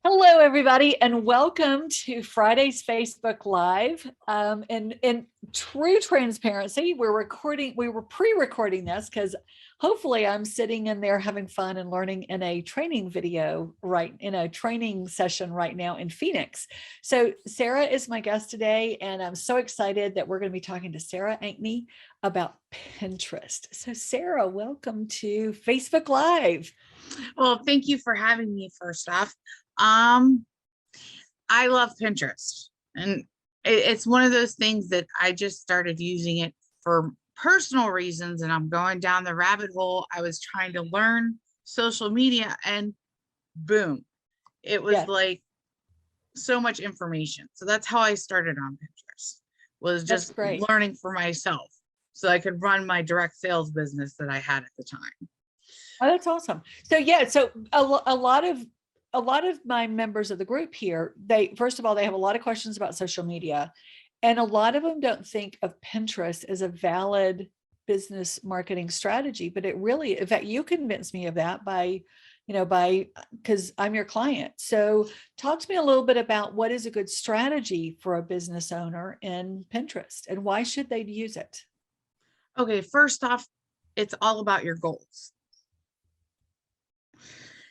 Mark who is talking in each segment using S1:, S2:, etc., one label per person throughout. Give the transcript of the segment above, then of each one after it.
S1: Hello, everybody, and welcome to Friday's Facebook Live. In true transparency, we were pre-recording this because hopefully I'm sitting in there having fun and learning in a training session right now in Phoenix. So Sarah is my guest today, and I'm so excited that we're going to be talking to Sarah Ankney about Pinterest. So Sarah, welcome to Facebook Live.
S2: Well, thank you for having me first off. I love Pinterest, and it's one of those things that I just started using it for personal reasons, and I'm going down the rabbit hole. I was trying to learn social media, and boom, it was like so much information. So that's how I started on Pinterest, was just learning for myself so I could run my direct sales business that I had at the time.
S1: Oh, that's awesome. So yeah, so a lot of my members of the group here, first of all, they have a lot of questions about social media, and a lot of them don't think of Pinterest as a valid business marketing strategy, but it really, in fact, you convinced me of that because I'm your client. So talk to me a little bit about what is a good strategy for a business owner in Pinterest and why should they use it?
S2: Okay, first off, it's all about your goals.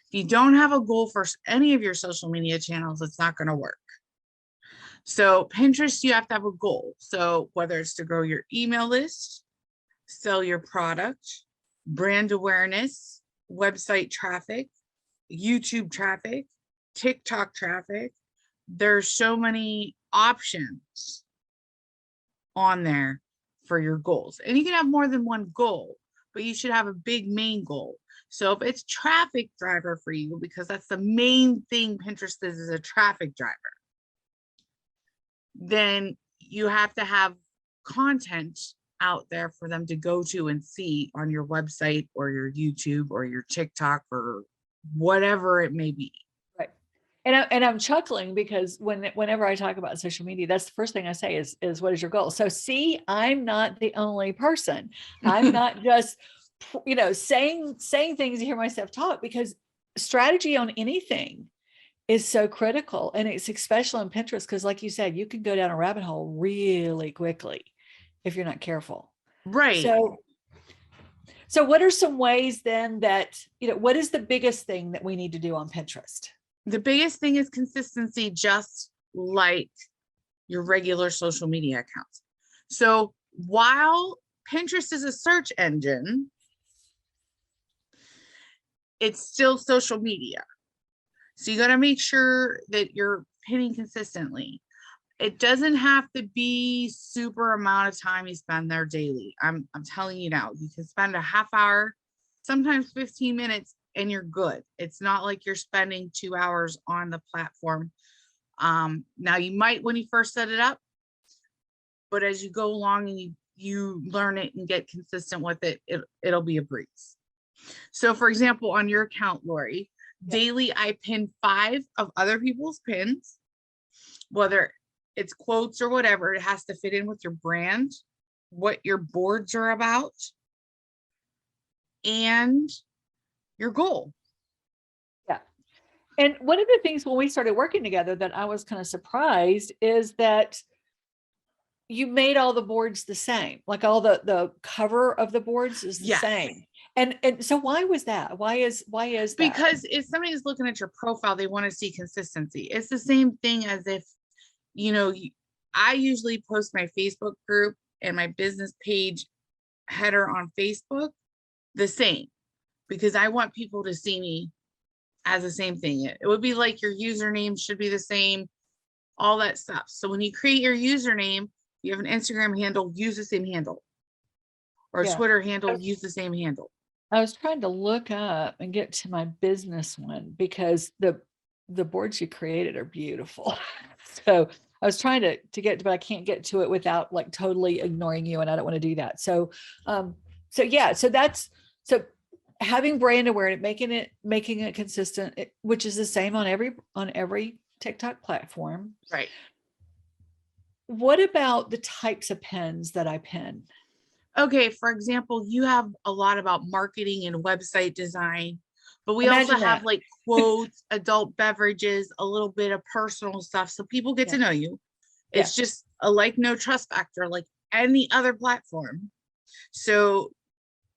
S2: If you don't have a goal for any of your social media channels, it's not going to work. So Pinterest, you have to have a goal. So whether it's to grow your email list, sell your product, brand awareness, website traffic, YouTube traffic, TikTok traffic, there's so many options on there for your goals. And you can have more than one goal, but you should have a big main goal. So if it's traffic driver for you, because that's the main thing Pinterest is a traffic driver, then you have to have content out there for them to go to and see on your website or your YouTube or your TikTok or whatever it may be.
S1: Right. And I'm chuckling because whenever I talk about social media, that's the first thing I say is what is your goal? So see, I'm not the only person. I'm not just saying things to hear myself talk, because strategy on anything is so critical. And it's especially on Pinterest, because like you said, you can go down a rabbit hole really quickly if you're not careful.
S2: Right.
S1: So what are some ways then that, what is the biggest thing that we need to do on Pinterest?
S2: The biggest thing is consistency, just like your regular social media accounts. So while Pinterest is a search engine, it's still social media. So you got to make sure that you're pinning consistently. It doesn't have to be super amount of time you spend there daily. I'm telling you now, you can spend a half hour, sometimes 15 minutes, and you're good. It's not like you're spending 2 hours on the platform. Now you might when you first set it up, but as you go along and you learn it and get consistent with it, it'll be a breeze. So for example, on your account, Lori, daily I pin 5 of other people's pins, whether it's quotes or whatever. It has to fit in with your brand, what your boards are about, and your goal.
S1: Yeah. And one of the things when we started working together that I was kind of surprised is that you made all the boards the same, like all the cover of the boards is the same. And so why was that? Why is that?
S2: Because if somebody is looking at your profile, they want to see consistency. It's the same thing as if, I usually post my Facebook group and my business page header on Facebook the same, because I want people to see me as the same thing. It would be like your username should be the same, all that stuff. So when you create your username, you have an Instagram handle, use the same handle, or a Twitter handle, use the same handle.
S1: I was trying to look up and get to my business one because the boards you created are beautiful. So I was trying to get, but I can't get to it without like totally ignoring you, and I don't want to do that. So so having brand awareness, making it consistent, which is the same on every TikTok platform.
S2: Right.
S1: What about the types of pins that I pin?
S2: Okay, for example, you have a lot about marketing and website design. But we
S1: Imagine
S2: also have
S1: that.
S2: like quotes, adult beverages, a little bit of personal stuff. So people get to know you.
S1: Yeah.
S2: It's just a like, no trust factor, like any other platform. So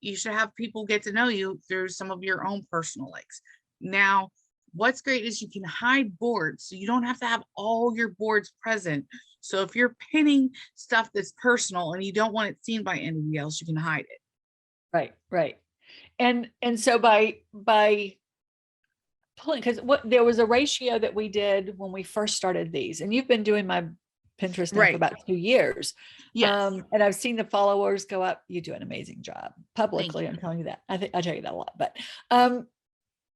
S2: you should have people get to know you through some of your own personal likes. Now, what's great is you can hide boards. So you don't have to have all your boards present. So if you're pinning stuff that's personal and you don't want it seen by anybody else, you can hide it.
S1: Right. Right. And so by pulling, because what there was a ratio that we did when we first started these, and you've been doing my Pinterest now for
S2: Right.
S1: about 2 years.
S2: Yes.
S1: And I've seen the followers go up. You do an amazing job publicly.
S2: you.
S1: I'm telling you that. I think I tell you that a lot, but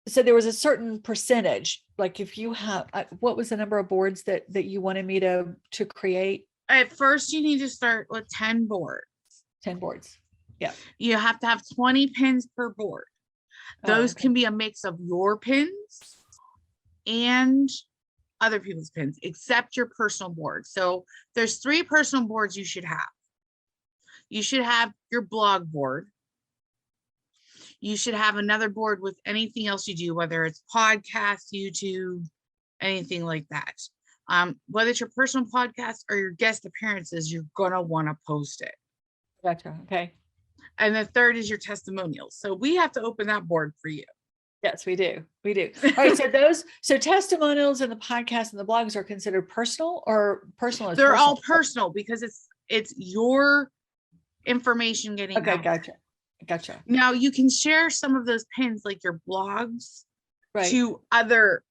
S1: so there was a certain percentage, like if you have, what was the number of boards that you wanted me to create?
S2: At first, you need to start with 10 boards.
S1: 10 boards. Yeah.
S2: You have to have 20 pins per board. Those can be a mix of your pins and other people's pins, except your personal board. So there's 3 personal boards you should have. You should have your blog board. You should have another board with anything else you do, whether it's podcast, YouTube, anything like that. Whether it's your personal podcast or your guest appearances, you're gonna want to post it.
S1: Gotcha. Okay.
S2: And the third is your testimonials. So we have to open that board for you.
S1: Yes, we do. We do. All right. So testimonials and the podcast and the blogs are considered personal, or personal?
S2: They're all personal because it's your information getting
S1: okay.
S2: out.
S1: Gotcha.
S2: Now you can share some of those pins, like your blogs,
S1: right,
S2: to other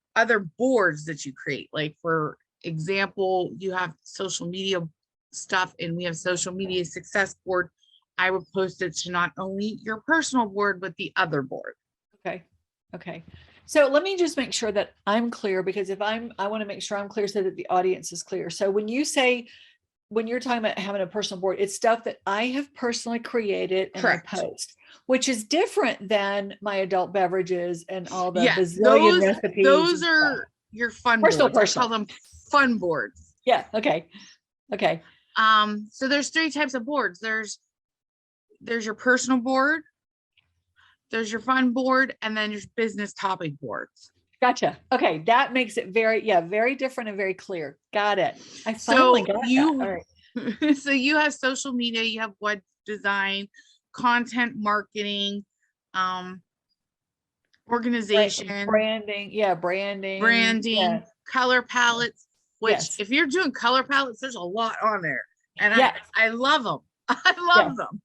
S2: boards that you create. Like for example, you have social media stuff and we have social media success board. I would post it to not only your personal board, but the other board.
S1: Okay. So let me just make sure that I'm clear, because I want to make sure I'm clear so that the audience is clear. So when you're talking about having a personal board, it's stuff that I have personally created and
S2: Correct.
S1: I post, which is different than my adult beverages and all the
S2: bazillion
S1: recipes.
S2: Those are your fun boards. I call them fun boards.
S1: Yeah. Okay.
S2: So there's 3 types of boards. There's your personal board, there's your fun board, and then your business topic boards.
S1: Gotcha. Okay. That makes it very different and very clear. Got it. I finally got that. All
S2: right. So you have social media, you have web design, content marketing, organization,
S1: branding. Yeah. Branding,
S2: yeah. Color palettes, which if you're doing color palettes, there's a lot on there. And I love them. I love them.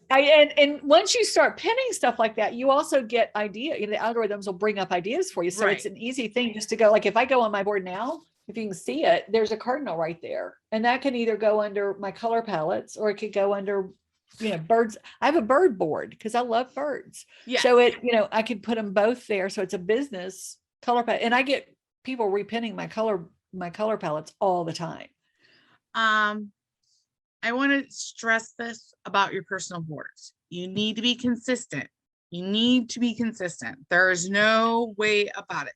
S1: And once you start pinning stuff like that, you also get the algorithms will bring up ideas for you. So it's an easy thing just to go, like if I go on my board now, if you can see it, there's a cardinal right there. And that can either go under my color palettes or it could go under, birds. I have a bird board because I love birds. Yeah. So I could put them both there. So it's a business color palette. And I get people repinning my color palettes all the time.
S2: I want to stress this about your personal boards. You need to be consistent. There is no way about it.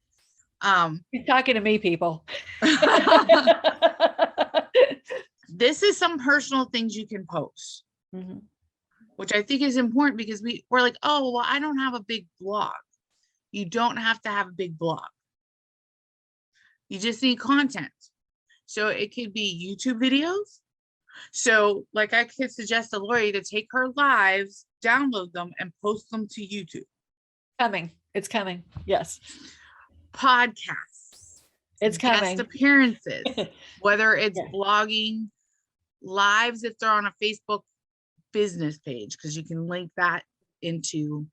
S1: You're talking to me, people.
S2: This is some personal things you can post, which I think is important because we're like, oh, well, I don't have a big blog. You don't have to have a big blog. You just need content. So it could be YouTube videos. So like I could suggest to Lori to take her lives, download them and post them to YouTube.
S1: It's coming. Yes.
S2: Podcasts.
S1: It's coming.
S2: Guest appearances, whether it's blogging, lives if they're on a Facebook business page, because you can link that into.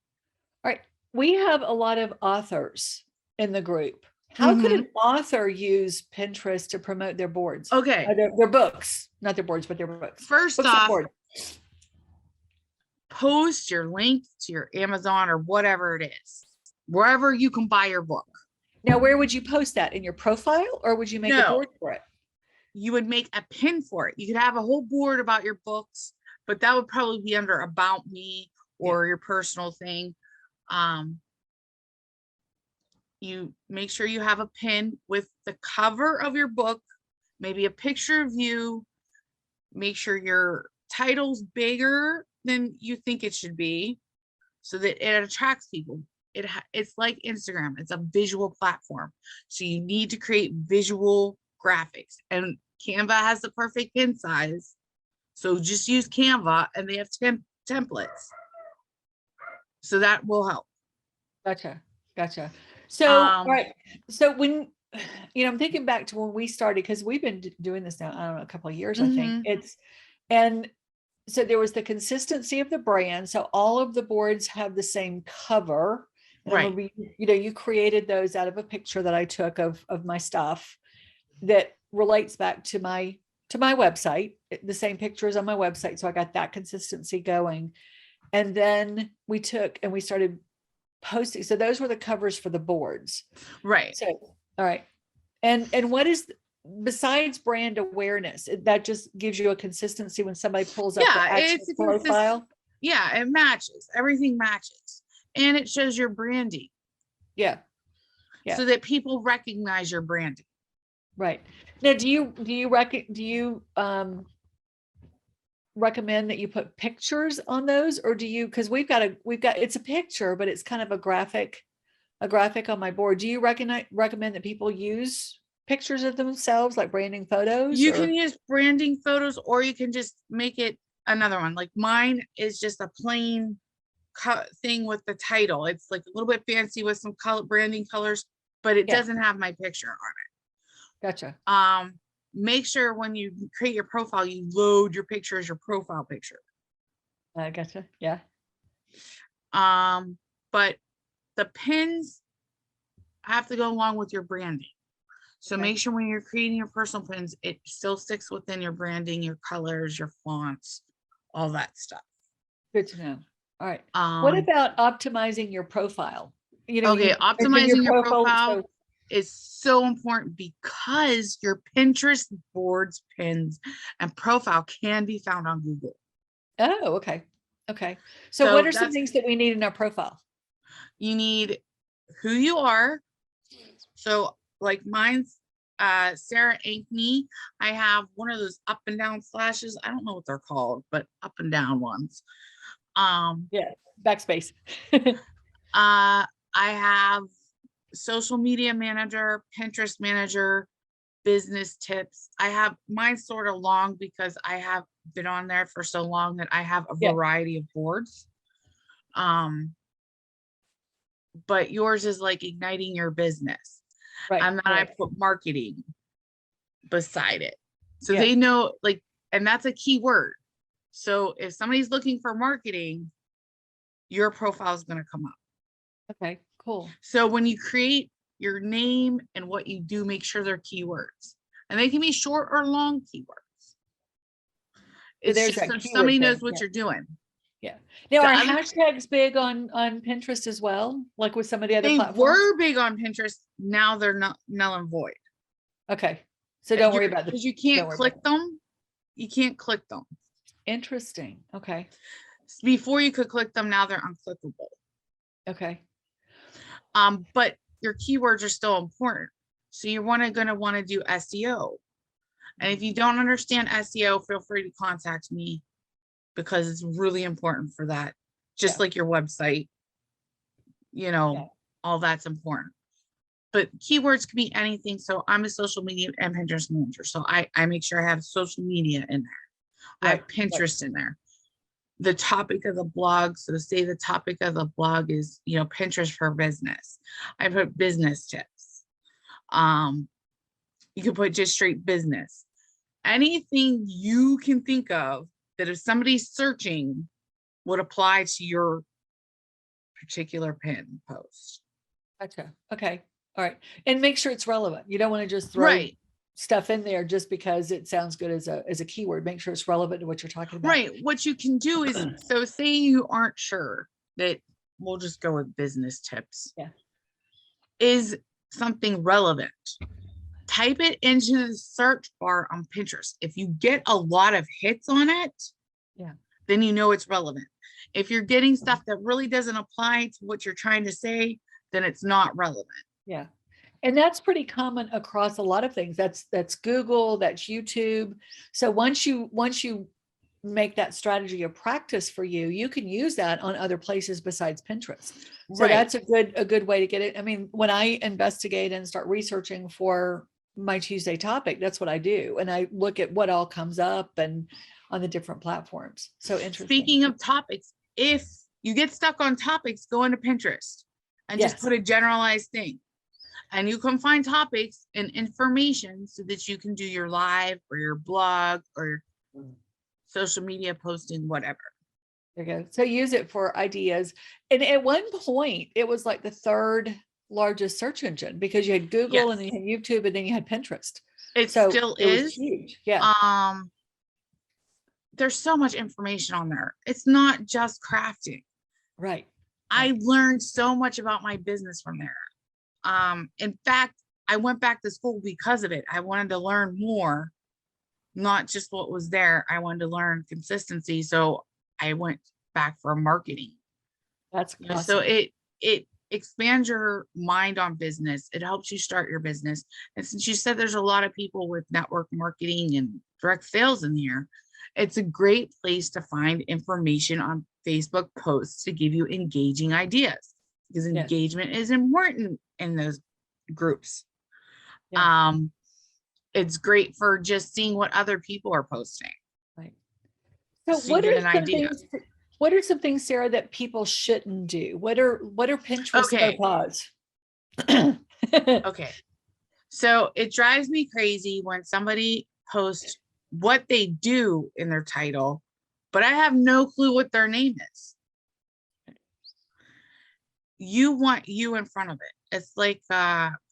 S1: All right. We have a lot of authors in the group. How could an author use Pinterest to promote their boards?
S2: Okay.
S1: Their books, not their boards, but their books.
S2: First off, post your link to your Amazon or whatever it is, wherever you can buy your book.
S1: Now, where would you post that? In your profile, or would you make a board for it?
S2: You would make a pin for it. You could have a whole board about your books, but that would probably be under About Me or your personal thing. You make sure you have a pin with the cover of your book, maybe a picture of you. Make sure your title's bigger than you think it should be. so that it attracts people. It's like Instagram. It's a visual platform. So you need to create visual graphics, and Canva has the perfect pin size. So just use Canva, and they have templates. So that will help.
S1: Gotcha. So, all right. So when, I'm thinking back to when we started, because we've been doing this now, I don't know, a couple of years, I think and so there was the consistency of the brand. So all of the boards have the same cover. And
S2: Right.
S1: You created those out of a picture that I took of my stuff that relates back to my website, the same pictures on my website. So I got that consistency going. And then we started posting. So those were the covers for the boards.
S2: Right.
S1: So, all right. And what is, besides brand awareness, that just gives you a consistency when somebody pulls up the actual profile?
S2: Yeah, it matches. Everything matches. And it shows your branding.
S1: Yeah.
S2: So that people recognize your branding.
S1: Right. Now, do you recommend that you put pictures on those, or do you, because we've got it's a picture, but it's kind of a graphic on my board. Do you recommend that people use pictures of themselves, like branding photos?
S2: You can use branding photos, or you can just make it another one. Like mine is just a plain thing with the title. It's like a little bit fancy with some branding colors, but it doesn't have my picture on it.
S1: Gotcha.
S2: Make sure when you create your profile, you load your picture as your profile picture.
S1: I gotcha. Yeah.
S2: But the pins have to go along with your branding. So make sure when you're creating your personal pins, it still sticks within your branding, your colors, your fonts, all that stuff.
S1: Good to know. All right. What about optimizing your profile?
S2: Optimizing your profile is so important, because your Pinterest boards, pins, and profile can be found on Google.
S1: Oh, okay. So what are some things that we need in our profile?
S2: You need who you are. So like mine's Sarah Ankney. I have one of those up and down slashes. I don't know what they're called, but up and down ones.
S1: Backspace.
S2: I have social media manager, Pinterest manager, business tips. I have mine sort of long because I have been on there for so long that I have a variety of boards. But yours is like igniting your business. Right. And then I put marketing beside it. So they know, like, and that's a key word. So if somebody's looking for marketing, your profile is going to come up. Okay, cool. So when you create your name and what you do, make sure they're keywords, and they can be short or long keywords. It's just so somebody knows what you're doing. Yeah. Now, are hashtags big on Pinterest as well? Like with some of the other platforms? They were big on Pinterest. Now they're not, null and void. Okay. So don't worry about it. Because you can't click them. You can't click them. Interesting. Okay. Before you could click them, now they're unclickable. Okay. But your keywords are still important. So you're gonna want to do SEO. And if you don't understand SEO, feel free to contact me, because it's really important for that. Just like your website, all that's important. But keywords can be anything. So I'm a social media and Pinterest manager. So I make sure I have social media in there. I have Pinterest in there. The topic of the blog. So say the topic of the blog is, Pinterest for business. I put business tips. You can put just straight business. Anything you can think of that if somebody's searching would apply to your particular pin post. Gotcha. Okay. All right. And make sure it's relevant. You don't want to just throw stuff in there just because it sounds good as a keyword. Make sure it's relevant to what you're talking about. Right. What you can do is, so say you aren't sure, that we'll just go with business tips. Yeah. Is something relevant? Type it into the search bar on Pinterest. If you get a lot of hits on it, then it's relevant. If you're getting stuff that really doesn't apply to what you're trying to say, then it's not relevant. Yeah. And that's pretty common across a lot of things. That's Google, that's YouTube. So once you
S1: make that strategy a practice for you, you can use that on other places besides Pinterest. So
S2: Right.
S1: that's a good way to get it. I mean, when I investigate and start researching for my Tuesday topic, that's what I do. And I look at what all comes up and on the different platforms. So interesting.
S2: Speaking of topics, if you get stuck on topics, go into Pinterest and just
S1: Yes.
S2: put a generalized thing. And you can find topics and information so that you can do your live or your blog or social media posting, whatever.
S1: There you go. So use it for ideas. And at one point, it was like the third largest search engine because you had Google
S2: Yes.
S1: and then you had YouTube and then you had Pinterest.
S2: It
S1: So
S2: still
S1: it was
S2: is.
S1: huge. Yeah.
S2: There's so much information on there. It's not just crafting.
S1: Right.
S2: I learned so much about my business from there. In fact, I went back to school because of it. I wanted to learn more, not just what was there. I wanted to learn consistency. So I went back for marketing.
S1: That's awesome.
S2: So it expands your mind on business. It helps you start your business. And since you said there's a lot of people with network marketing and direct sales in here, it's a great place to find information on Facebook posts to give you engaging ideas, because engagement is important in those groups.
S1: Yeah.
S2: It's great for just seeing what other people are posting.
S1: Right.
S2: So what are some
S1: things? What are some things, Sarah, that people shouldn't do? What are Pinterest faux pas?
S2: Okay. So it drives me crazy when somebody posts what they do in their title, but I have no clue what their name is. You want you in front of it. It's like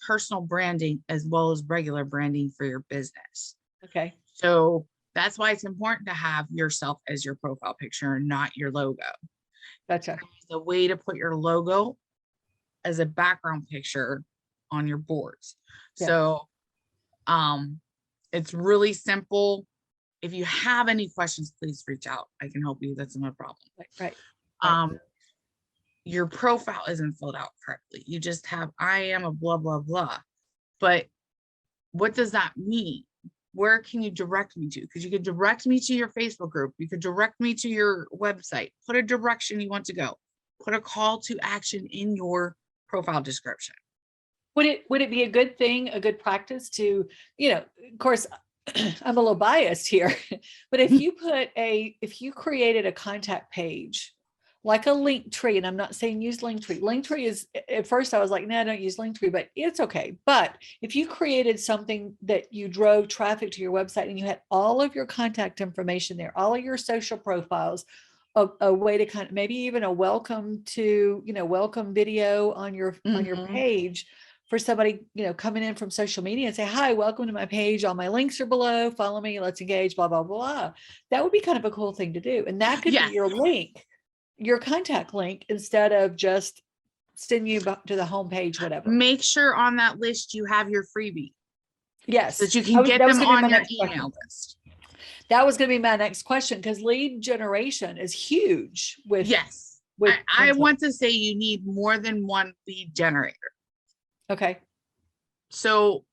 S2: personal branding as well as regular branding for your business.
S1: Okay.
S2: So that's why it's important to have yourself as your profile picture and not your logo.
S1: Gotcha.
S2: The way to put your logo as a background picture on your boards. Yeah. So it's really simple. If you have any questions, please reach out. I can help you. That's not a problem.
S1: Right.
S2: Your profile isn't filled out correctly. You just have, I am a blah, blah, blah. But what does that mean? Where can you direct me to? Because you could direct me to your Facebook group. You could direct me to your website. Put a direction you want to go. Put a call to action in your profile description.
S1: Would it be a good thing, a good practice to, of course, I'm a little biased here, but if you created a contact page, like a link tree, and I'm not saying use Linktree. Linktree is, at first I was like, no, don't use Linktree, but it's okay. But if you created something that you drove traffic to your website and you had all of your contact information there, all of your social profiles, a way to kind of, maybe even a welcome video on your page for somebody, coming in from social media and say, hi, welcome to my page. All my links are below. Follow me. Let's engage, blah, blah, blah. That would be kind of a cool thing to do. And that could be your link, your contact link, instead of just send you to the homepage, whatever.
S2: Make sure on that list you have your freebie.
S1: Yes.
S2: So that you can get them on your email list.
S1: That was going to be my next question, because lead generation is huge with.
S2: Yes. I want to say you need more than one lead generator.
S1: Okay.
S2: So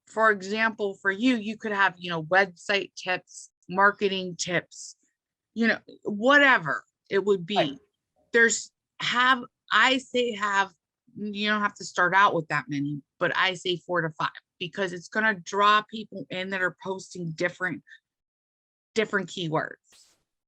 S2: for example, for you could have, website tips, marketing tips, whatever it would be. Right. You don't have to start out with that many, but I say 4 to 5, because it's going to draw people in that are posting different keywords.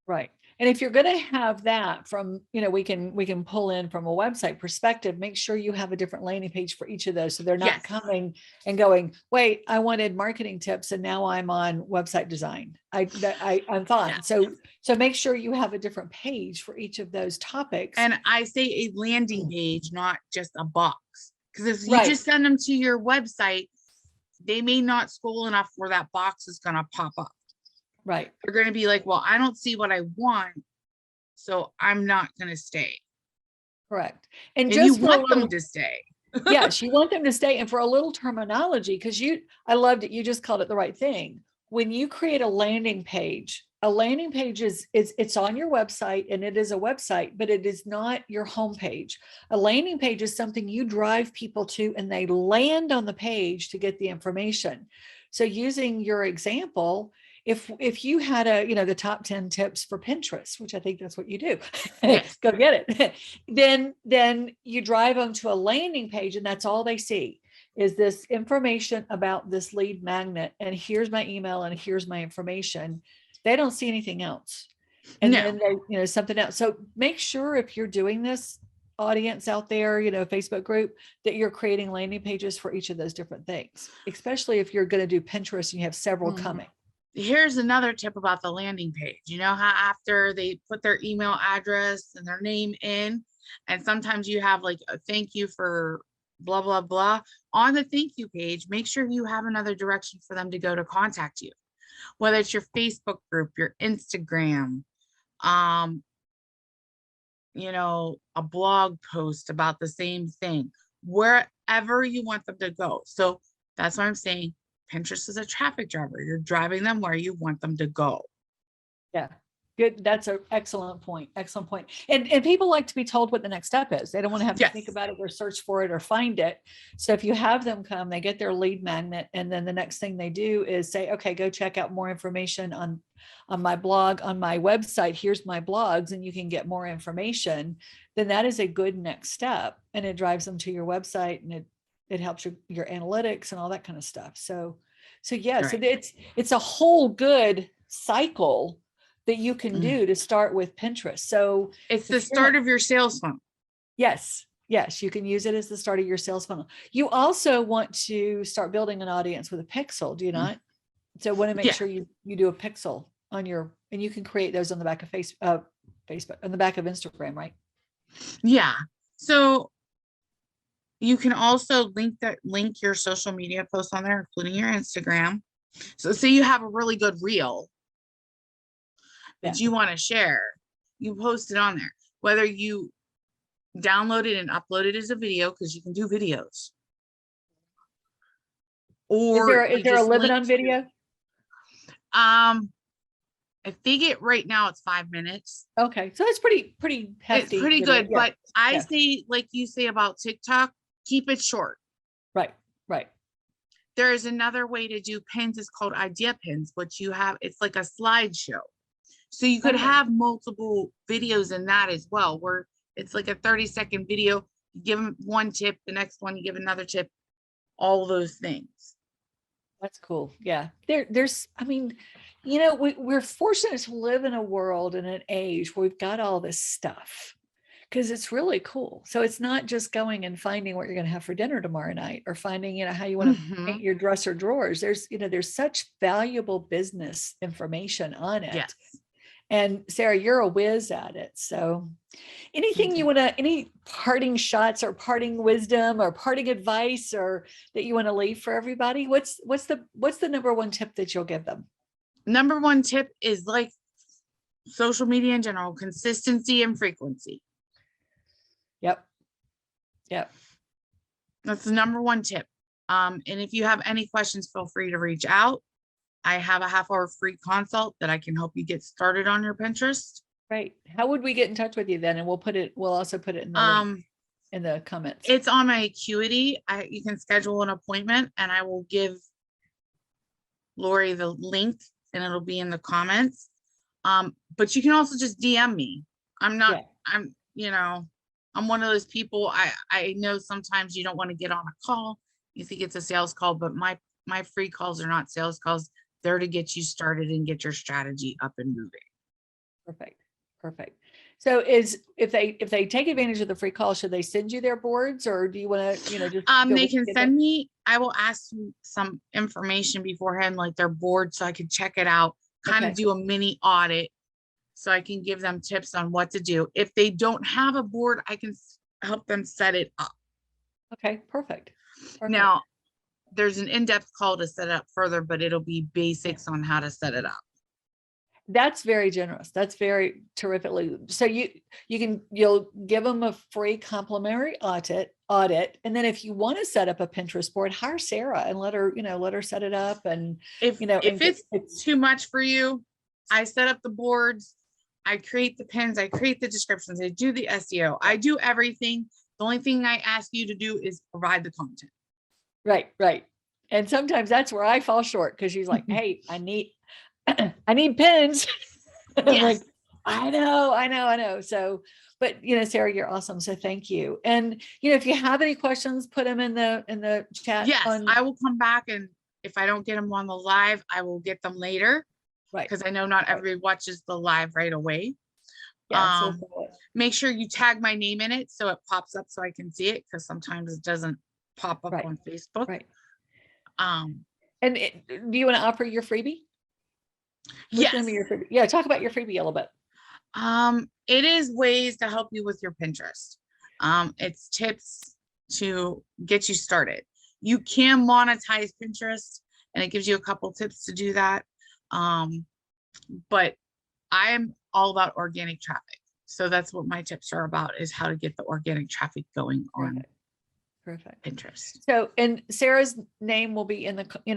S1: Right. And if you're going to have that from, we can pull in from a website perspective, make sure you have a different landing page for each of those. So they're not coming and going, wait, I wanted marketing tips and now I'm on website design. I'm fine. Yeah. So make sure you have a different page for each of those topics.
S2: And I say a landing page, not just a box. Because if you just send them to your website, they may not scroll enough where that box is going to pop up.
S1: Right.
S2: They're going to be like, well, I don't see what I want, so I'm not going to stay.
S1: Correct.
S2: And just you want them to stay.
S1: Yes, you want them to stay. And for a little terminology, because I loved it. You just called it the right thing. When you create a landing page is it's on your website, and it is a website, but it is not your homepage. A landing page is something you drive people to, and they land on the page to get the information. So using your example, if you had the top 10 tips for Pinterest, which I think that's what you do,
S2: Yes.
S1: go get it. Then you drive them to a landing page and that's all they see is this information about this lead magnet. And here's my email and here's my information. They don't see anything else. And
S2: No.
S1: then they, something else. So make sure if you're doing this, audience out there, Facebook group, that you're creating landing pages for each of those different things, especially if you're going to do Pinterest and you have several coming.
S2: Here's another tip about the landing page. You know how after they put their email address and their name in, and sometimes you have like a thank you for blah, blah, blah. On the thank you page, make sure you have another direction for them to go to contact you, whether it's your Facebook group, your Instagram, a blog post about the same thing, wherever you want them to go. So that's why I'm saying Pinterest is a traffic driver. You're driving them where you want them to go.
S1: Yeah. Good. That's an excellent point. Excellent point. And people like to be told what the next step is. They don't want to have to think about it or search for it or find it. So if you have them come, they get their lead magnet. And then the next thing they do is say, okay, go check out more information on my blog, on my website. Here's my blogs, and you can get more information. Then that is a good next step. And it drives them to your website, and it helps your analytics and all that kind of stuff. So yeah, right. So it's a whole good cycle that you can do to start with Pinterest. So
S2: it's the start of your sales funnel.
S1: Yes. You can use it as the start of your sales funnel. You also want to start building an audience with a pixel, do you not? So want to make sure you do a pixel on and you can create those on the back of Facebook, on the back of Instagram, right?
S2: Yeah. So you can also link your social media posts on there, including your Instagram. So say you have a really good reel that you want to share, you post it on there, whether you download it and upload it as a video, because you can do videos. Or
S1: is there a limit on video?
S2: I think right now it's 5 minutes.
S1: Okay. So it's pretty hefty.
S2: It's pretty good. Yeah. But I say, like you say about TikTok, keep it short.
S1: Right.
S2: There is another way to do pins. It's called idea pins, which it's like a slideshow. So you could have multiple videos in that as well, where it's like a 30-second video. You give them one tip, the next one, you give another tip, all those things.
S1: That's cool. Yeah. We're fortunate to live in a world and an age where we've got all this stuff because it's really cool. So it's not just going and finding what you're going to have for dinner tomorrow night or finding, how you want to paint your dresser drawers. There's such valuable business information on it. Yes. And Sarah, you're a whiz at it. So anything you want to, any parting shots or parting wisdom or parting advice or that you want to leave for everybody? What's the number one tip that you'll give them?
S2: Number one tip is like social media in general, consistency and frequency.
S1: Yep.
S2: That's the number one tip. And if you have any questions, feel free to reach out. I have a half-hour free consult that I can help you get started on your Pinterest.
S1: Right. How would we get in touch with you then? And we'll also put it in the comments.
S2: It's on my Acuity. You can schedule an appointment and I will give Lori the link and it'll be in the comments. But you can also just DM me. I'm one of those people. I know sometimes you don't want to get on a call. You think it's a sales call, but my free calls are not sales calls. They're to get you started and get your strategy up and moving.
S1: Perfect. So if they take advantage of the free call, should they send you their boards or do you want to, just
S2: they can send me, I will ask them some information beforehand, like their board, so I can check it out, kind of do a mini audit so I can give them tips on what to do. If they don't have a board, I can help them set it up.
S1: Okay, perfect.
S2: Now, there's an in-depth call to set it up further, but it'll be basics on how to set it up.
S1: That's very generous. That's very terrifically. So you'll give them a free complimentary audit. And then if you want to set up a Pinterest board, hire Sarah and let her set it up. And
S2: if it's too much for you, I set up the boards, I create the pins, I create the descriptions, I do the SEO, I do everything. The only thing I ask you to do is provide the content.
S1: Right. And sometimes that's where I fall short because she's like, hey, I need pins. I'm like,
S2: Yes.
S1: I know. So, but Sarah, you're awesome. So thank you. And if you have any questions, put them in the chat
S2: Yes,
S1: on.
S2: I will come back, and if I don't get them on the live, I will get them later,
S1: Right.
S2: because I know not
S1: Right.
S2: everybody watches the live right away.
S1: Yeah. So
S2: Make sure you tag my name in it so it pops up so I can see it, because sometimes it doesn't pop up
S1: right.
S2: on Facebook.
S1: Right.
S2: Um,
S1: And do you want to offer your freebie? What's the name
S2: yes.
S1: of your freebie? Yeah. Talk about your freebie a little bit.
S2: It is ways to help you with your Pinterest. It's tips to get you started. You can monetize Pinterest, and it gives you a couple tips to do that. But I'm all about organic traffic. So that's what my tips are about, is how to get the organic traffic going on
S1: Perfect.
S2: Pinterest.
S1: So, and Sarah's name will be in the, in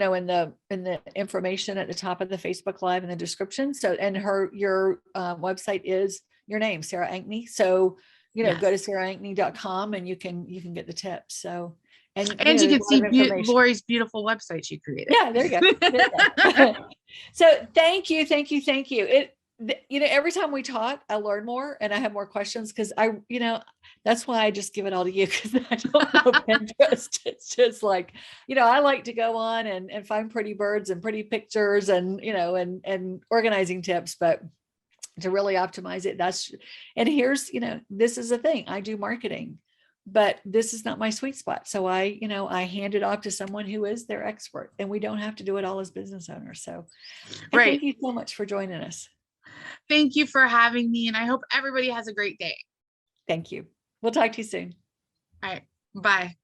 S1: the information at the top of the Facebook Live in the description. So, and your website is your name, Sarah Ankney. So,
S2: Yes.
S1: go to sarahankney.com and you can get the tips. So, and
S2: you
S1: there's
S2: can
S1: a lot of
S2: see
S1: information.
S2: Lori's beautiful website she created.
S1: Yeah, there you go. There you go. So thank you. Every time we talk, I learn more and I have more questions, because that's why I just give it all to you, because I don't know Pinterest. It's just like, I like to go on and find pretty birds and pretty pictures and, and organizing tips, but to really optimize it, and here's, this is the thing, I do marketing, but this is not my sweet spot. So I hand it off to someone who is their expert, and we don't have to do it all as business owners. So
S2: Right.
S1: thank you so much for joining us.
S2: Thank you for having me, and I hope everybody has a great day.
S1: Thank you. We'll talk to you soon.
S2: All right. Bye.